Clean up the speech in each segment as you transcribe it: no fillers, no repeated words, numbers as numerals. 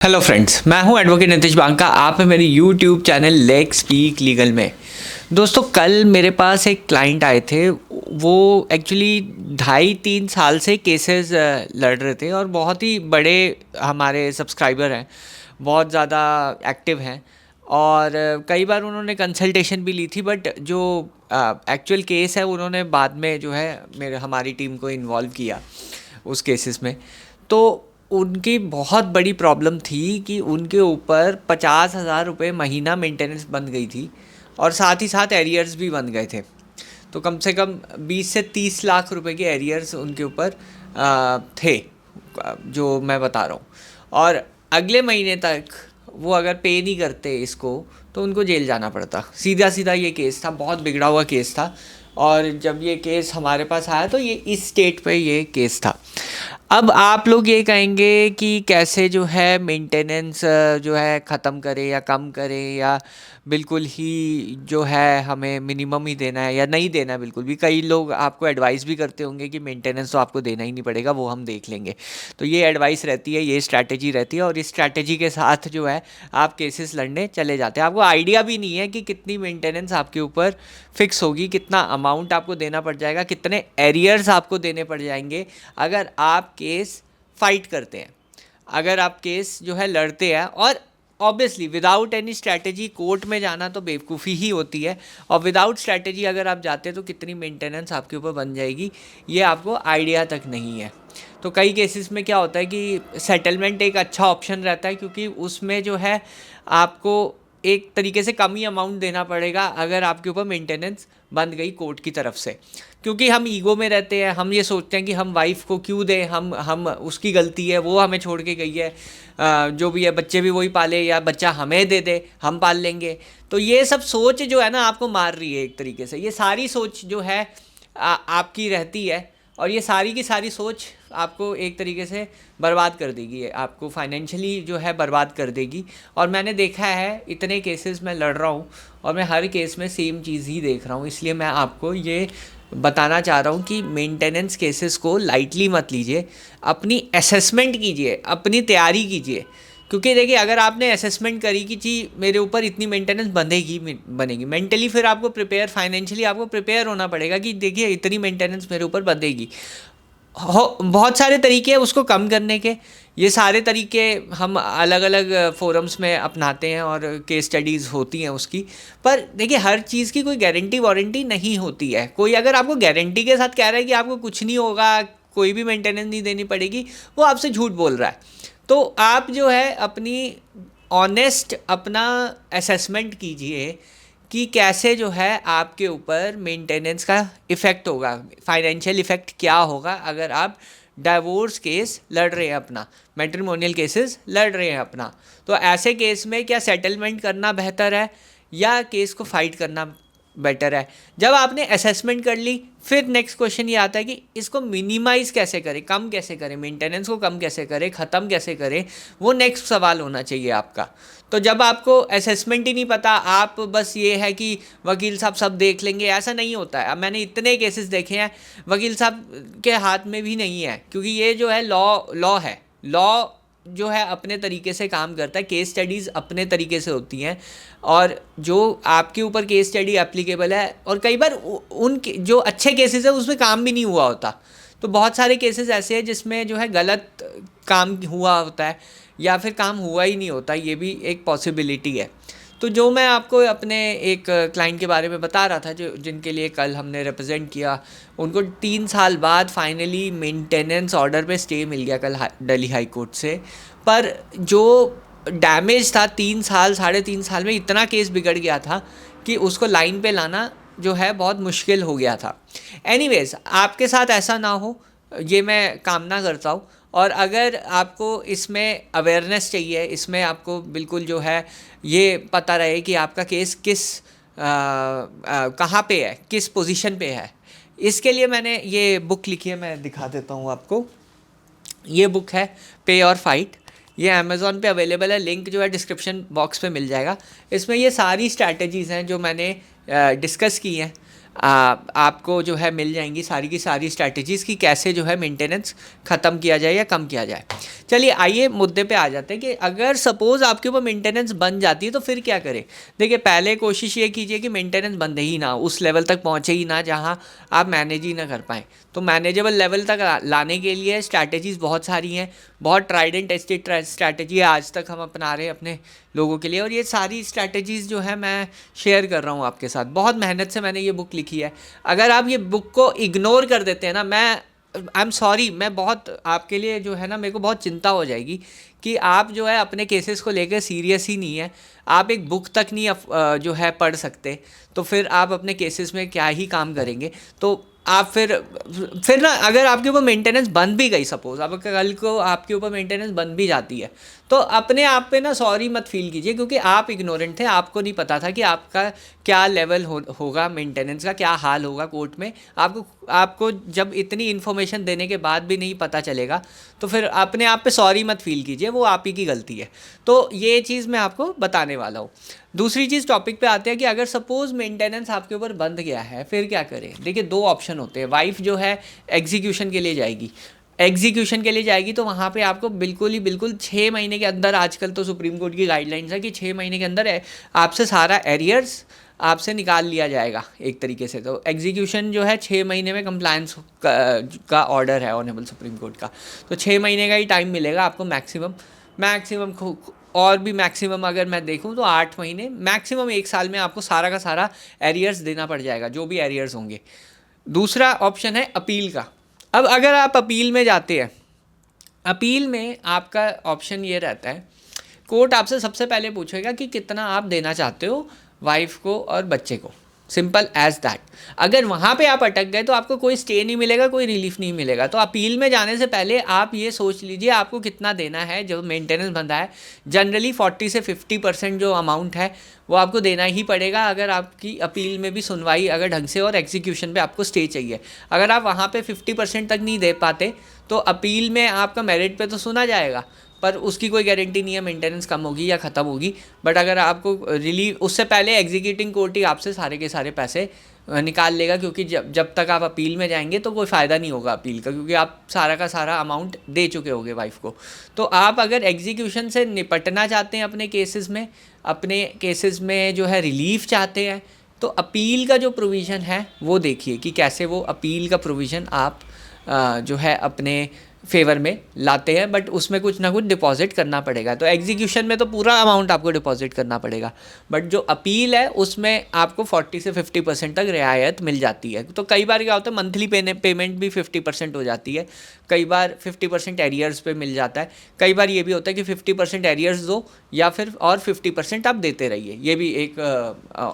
Hello friends, मैं हूं advocate Nitish Banka. आप हैं मेरे YouTube channel let's speak legal में। दोस्तों, कल मेरे पास एक क्लाइंट आए थे। वो एक्चुअली 2.5-3 साल से केसेस लड़ रहे थे और बहुत ही बड़े हमारे सब्सक्राइबर हैं, बहुत ज़्यादा एक्टिव हैं। और कई बार उन्होंने कंसल्टेशन भी ली थी, बट जो एक्चुअल केस है उन्होंने बाद में जो है मेरे हमारी टीम को इन्वॉल्व किया उस केसेस में। तो उनकी बहुत बड़ी प्रॉब्लम थी कि उनके ऊपर 50,000 रुपये महीना मेंटेनेंस बन गई थी और साथ ही साथ एरियर्स भी बन गए थे। तो कम से कम 20 से 30 लाख रुपए के एरियर्स उनके ऊपर थे, जो मैं बता रहा हूँ। और अगले महीने तक वो अगर पे नहीं करते इसको तो उनको जेल जाना पड़ता। सीधा सीधा ये केस था, बहुत बिगड़ा हुआ केस था। और जब ये केस हमारे पास आया तो ये इस स्टेट पे ये केस था। अब आप लोग ये कहेंगे कि कैसे जो है मेंटेनेंस जो है ख़त्म करें या कम करें, या बिल्कुल ही जो है हमें मिनिमम ही देना है या नहीं देना है बिल्कुल भी। कई लोग आपको एडवाइस भी करते होंगे कि मेंटेनेंस तो आपको देना ही नहीं पड़ेगा, वो हम देख लेंगे। तो ये एडवाइस रहती है, ये स्ट्रैटेजी रहती है, और इस स्ट्रैटेजी के साथ जो है आप केसेस लड़ने चले जाते हैं। आपको आइडिया भी नहीं है कि कितनी मेंटेनेंस आपके ऊपर फिक्स होगी, कितना अमाउंट आपको देना पड़ जाएगा, कितने एरियर्स आपको देने पड़ जाएंगे अगर आप केस फाइट करते हैं, अगर आप केस जो है लड़ते हैं। और obviously without any strategy court में जाना तो बेवकूफ़ी ही होती है, और विदाउट स्ट्रैटेजी अगर आप जाते हैं तो कितनी मेंटेनेंस आपके ऊपर बन जाएगी ये आपको आइडिया तक नहीं है। तो कई केसेस में क्या होता है कि सेटलमेंट एक अच्छा ऑप्शन रहता है, क्योंकि उसमें जो है आपको एक तरीके से कम ही अमाउंट देना पड़ेगा अगर आपके ऊपर मेंटेनेंस बन गई कोर्ट की तरफ से। क्योंकि हम ईगो में रहते हैं, हम ये सोचते हैं कि हम वाइफ को क्यों दें, हम उसकी गलती है, वो हमें छोड़ के गई है, जो भी है बच्चे भी वही पाले, या बच्चा हमें दे दे हम पाल लेंगे। तो ये सब सोच जो है ना आपको मार रही है एक तरीके से। ये सारी सोच जो है आपकी रहती है, और ये सारी की सारी सोच आपको एक तरीके से बर्बाद कर देगी, आपको फाइनेंशियली जो है बर्बाद कर देगी। और मैंने देखा है, इतने केसेस मैं लड़ रहा हूँ और मैं हर केस में सेम चीज़ ही देख रहा हूँ। इसलिए मैं आपको ये बताना चाह रहा हूँ कि मेंटेनेंस केसेस को लाइटली मत लीजिए, अपनी असेसमेंट कीजिए, अपनी तैयारी कीजिए। क्योंकि देखिए, अगर आपने असेसमेंट करी कि जी मेरे ऊपर इतनी मेंटेनेंस बनेगी मेंटली, फिर आपको प्रिपेयर, फाइनेंशियली आपको प्रिपेयर होना पड़ेगा कि देखिए इतनी मेंटेनेंस मेरे ऊपर बनेगी। बहुत सारे तरीके हैं उसको कम करने के। ये सारे तरीके हम अलग अलग फोरम्स में अपनाते हैं और केस स्टडीज़ होती हैं उसकी। पर देखिए, हर चीज़ की कोई गारंटी वारंटी नहीं होती है। कोई अगर आपको गारंटी के साथ कह रहा है कि आपको कुछ नहीं होगा, कोई भी मेंटेनेंस नहीं देनी पड़ेगी, वो आपसे झूठ बोल रहा है। तो आप जो है अपनी ऑनेस्ट अपना असेसमेंट कीजिए कि कैसे जो है आपके ऊपर मेंटेनेंस का इफ़ेक्ट होगा, फाइनेंशियल इफ़ेक्ट क्या होगा अगर आप डाइवोर्स केस लड़ रहे हैं, अपना मैट्रिमोनियल केसेस लड़ रहे हैं अपना। तो ऐसे केस में क्या सेटलमेंट करना बेहतर है या केस को फाइट करना बेटर है? जब आपने असेसमेंट कर ली, फिर नेक्स्ट क्वेश्चन ये आता है कि इसको मिनिमाइज़ कैसे करें, कम कैसे करें, मेंटेनेंस को कम कैसे करें, ख़त्म कैसे करें। वो नेक्स्ट सवाल होना चाहिए आपका। तो जब आपको असेसमेंट ही नहीं पता, आप बस ये है कि वकील साहब सब देख लेंगे, ऐसा नहीं होता है। अब मैंने इतने केसेस देखे हैं, वकील साहब के हाथ में भी नहीं है, क्योंकि ये जो है लॉ है। लॉ जो है अपने तरीके से काम करता है, केस स्टडीज़ अपने तरीके से होती हैं, और जो आपके ऊपर केस स्टडी एप्लीकेबल है, और कई बार उन जो अच्छे केसेस है उसमें काम भी नहीं हुआ होता। तो बहुत सारे केसेस ऐसे हैं जिसमें जो है गलत काम हुआ होता है, या फिर काम हुआ ही नहीं होता, ये भी एक पॉसिबिलिटी है। तो जो मैं आपको अपने एक क्लाइंट के बारे में बता रहा था, जो जिनके लिए कल हमने रिप्रेजेंट किया, उनको 3 साल बाद फाइनली मेंटेनेंस ऑर्डर पे स्टे मिल गया कल दिल्ली हाई कोर्ट से। पर जो डैमेज था 3 साल, 3.5 साल में इतना केस बिगड़ गया था कि उसको लाइन पे लाना जो है बहुत मुश्किल हो गया था। एनीवेज, आपके साथ ऐसा ना हो ये मैं कामना करता हूँ। और अगर आपको इसमें अवेयरनेस चाहिए, इसमें आपको बिल्कुल जो है ये पता रहे कि आपका केस किस कहाँ पे है, किस पोजीशन पे है, इसके लिए मैंने ये बुक लिखी है, मैं दिखा देता हूँ आपको। ये बुक है पे और फाइट। ये अमेज़ॉन पे अवेलेबल है, लिंक जो है डिस्क्रिप्शन बॉक्स पे मिल जाएगा। इसमें ये सारी स्ट्रैटेजीज़ हैं जो मैंने डिस्कस की हैं। आपको जो है मिल जाएंगी सारी की सारी स्ट्रैटेजीज़ कि कैसे जो है मेंटेनेंस ख़त्म किया जाए या कम किया जाए। चलिए आइए मुद्दे पे आ जाते हैं कि अगर सपोज़ आपके ऊपर मेंटेनेंस बन जाती है तो फिर क्या करें। देखिए पहले कोशिश ये कीजिए कि मेंटेनेंस बंद ही ना, उस लेवल तक पहुँचे ही ना जहाँ आप मैनेज ही ना कर पाएँ। तो मैनेजेबल लेवल तक लाने के लिए स्ट्रैटेजीज़ बहुत सारी हैं, बहुत ट्राइड एंड टेस्टेड स्ट्रैटेजी है आज तक हम अपना रहे हैं अपने लोगों के लिए, और ये सारी स्ट्रैटेजीज़ जो है मैं शेयर कर रहा हूँ आपके साथ। बहुत मेहनत से मैंने ये बुक लिखी है। अगर आप ये बुक को इग्नोर कर देते हैं ना, आई एम सॉरी, मैं बहुत आपके लिए जो है ना मेरे को बहुत चिंता हो जाएगी कि आप जो है अपने केसेस को लेकर सीरियस ही नहीं है, आप एक बुक तक नहीं जो है पढ़ सकते, तो फिर आप अपने केसेस में क्या ही काम करेंगे। तो आप फिर ना अगर आपके ऊपर मेंटेनेंस बन भी गई, सपोज अब कल को आपके ऊपर मेंटेनेंस बन भी जाती है, तो अपने आप पे ना सॉरी मत फील कीजिए, क्योंकि आप इग्नोरेंट थे, आपको नहीं पता था कि आपका क्या लेवल होगा मेंटेनेंस का, क्या हाल होगा कोर्ट में। आपको जब इतनी इन्फॉर्मेशन देने के बाद भी नहीं पता चलेगा तो फिर अपने आप पे सॉरी मत फील कीजिए, वो आप ही की गलती है। तो ये चीज़ मैं आपको बताने वाला हूँ। दूसरी चीज़ टॉपिक पे आते हैं कि अगर सपोज़ मेंटेनेंस आपके ऊपर बंद गया है फिर क्या करें। देखिए दो ऑप्शन होते हैं। वाइफ जो है एग्जीक्यूशन के लिए जाएगी, तो वहाँ पे आपको बिल्कुल 6 महीने के अंदर, आजकल तो सुप्रीम कोर्ट की गाइडलाइंस है कि 6 महीने के अंदर आपसे सारा एरियर्स आपसे निकाल लिया जाएगा एक तरीके से। तो एग्जीक्यूशन जो है 6 महीने में कंप्लायंस का ऑर्डर है ऑनरेबल सुप्रीम कोर्ट का, तो 6 महीने का ही टाइम मिलेगा आपको मैक्सिमम और भी मैक्सिमम अगर मैं देखूं तो 8 महीने, मैक्सिमम 1 साल में आपको सारा का सारा एरियर्स देना पड़ जाएगा, जो भी एरियर्स होंगे। दूसरा ऑप्शन है अपील का। अब अगर आप अपील में जाते हैं, अपील में आपका ऑप्शन ये रहता है, कोर्ट आपसे सबसे पहले पूछेगा कि कितना आप देना चाहते हो वाइफ को और बच्चे को, सिंपल एज दैट। अगर वहाँ पे आप अटक गए तो आपको कोई स्टे नहीं मिलेगा, कोई रिलीफ नहीं मिलेगा। तो अपील में जाने से पहले आप ये सोच लीजिए आपको कितना देना है। जो मेंटेनेंस बंधा है जनरली 40 से 50% जो अमाउंट है वो आपको देना ही पड़ेगा, अगर आपकी अपील में भी सुनवाई अगर ढंग से और एग्जीक्यूशन पे आपको स्टे चाहिए। अगर आप वहाँ पे 50% तक नहीं दे पाते तो अपील में आपका मेरिट पे तो सुना जाएगा, पर उसकी कोई गारंटी नहीं है मेंटेनेंस कम होगी या ख़त्म होगी। बट अगर आपको रिलीव, उससे पहले एग्जीक्यूटिंग कोर्ट ही आपसे सारे के सारे पैसे निकाल लेगा, क्योंकि जब तक आप अपील में जाएंगे तो कोई फ़ायदा नहीं होगा अपील का, क्योंकि आप सारा का सारा अमाउंट दे चुके होगे वाइफ को। तो आप अगर एग्जीक्यूशन से निपटना चाहते हैं अपने केसेस में जो है रिलीफ चाहते हैं, तो अपील का जो प्रोविज़न है वो देखिए कि कैसे वो अपील का प्रोविज़न आप जो है अपने फेवर में लाते हैं। बट उसमें कुछ ना कुछ डिपॉजिट करना पड़ेगा। तो एग्जीक्यूशन में तो पूरा अमाउंट आपको डिपॉजिट करना पड़ेगा, बट जो अपील है उसमें आपको 40 से 50% तक रियायत मिल जाती है। तो कई बार क्या होता है मंथली पेमेंट भी 50% हो जाती है, कई बार 50% एरियर्स पे मिल जाता है, कई बार ये भी होता है कि 50% एरियर्स दो या फिर और 50% आप देते रहिए, ये भी एक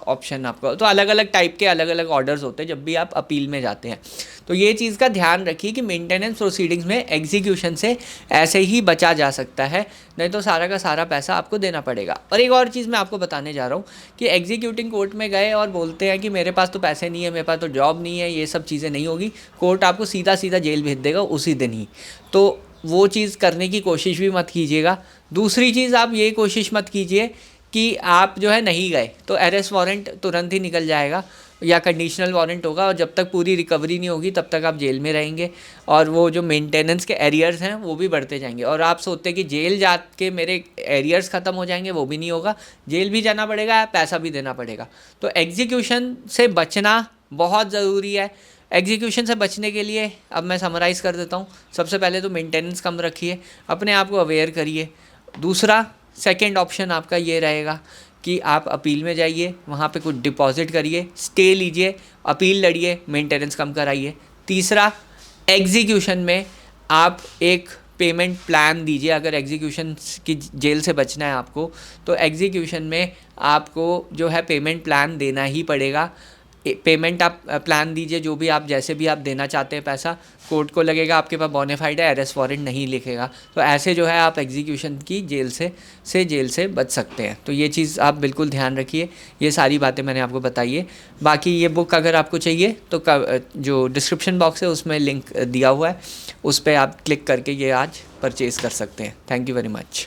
ऑप्शन आपका। तो अलग अलग टाइप के अलग अलग ऑर्डर्स होते हैं जब भी आप अपील में जाते हैं। तो ये चीज़ का ध्यान रखिए कि मेंटेनेंस प्रोसीडिंग्स में एग्जीक्यूशन से ऐसे ही बचा जा सकता है, नहीं तो सारा का सारा पैसा आपको देना पड़ेगा। और एक और चीज़ मैं आपको बताने जा रहा हूँ कि एग्जीक्यूटिंग कोर्ट में गए और बोलते हैं कि मेरे पास तो पैसे नहीं है, मेरे पास तो जॉब नहीं है, ये सब चीज़ें नहीं होगी, कोर्ट आपको सीधा जेल भेज देगा उसी दिन ही। तो वो चीज़ करने की कोशिश भी मत कीजिएगा। दूसरी चीज़, आप ये कोशिश मत कीजिए कि आप जो है नहीं गए तो अरेस्ट वारंट तुरंत ही निकल जाएगा या कंडीशनल वारंट होगा, और जब तक पूरी रिकवरी नहीं होगी तब तक आप जेल में रहेंगे, और वो जो मेंटेनेंस के एरियर्स हैं वो भी बढ़ते जाएंगे। और आप सोचते हैं कि जेल जाके मेरे एरियर्स ख़त्म हो जाएंगे, वो भी नहीं होगा, जेल भी जाना पड़ेगा, पैसा भी देना पड़ेगा। तो एग्जीक्यूशन से बचना बहुत ज़रूरी है। एग्जीक्यूशन से बचने के लिए अब मैं समराइज़ कर देता हूँ। सबसे पहले तो मेंटेनेंस कम रखिए, अपने आप को अवेयर करिए। दूसरा, सेकंड ऑप्शन आपका ये रहेगा कि आप अपील में जाइए, वहाँ पे कुछ डिपॉजिट करिए, स्टे लीजिए, अपील लड़िए, मेंटेनेंस कम कराइए। तीसरा, एग्जीक्यूशन में आप एक पेमेंट प्लान दीजिए। अगर एग्जीक्यूशन की जेल से बचना है आपको, तो एग्जीक्यूशन में आपको जो है पेमेंट प्लान देना ही पड़ेगा। पेमेंट आप प्लान दीजिए, जो भी आप जैसे भी आप देना चाहते हैं पैसा, कोर्ट को लगेगा आपके पास बोनाफाइड है, अरेस्ट वारंट नहीं लिखेगा। तो ऐसे जो है आप एग्जीक्यूशन की जेल से बच सकते हैं। तो ये चीज़ आप बिल्कुल ध्यान रखिए। ये सारी बातें मैंने आपको बताई है। बाकी ये बुक अगर आपको चाहिए तो जो डिस्क्रिप्शन बॉक्स है उसमें लिंक दिया हुआ है, उस पर आप क्लिक करके ये आज परचेज़ कर सकते हैं। Thank you very much.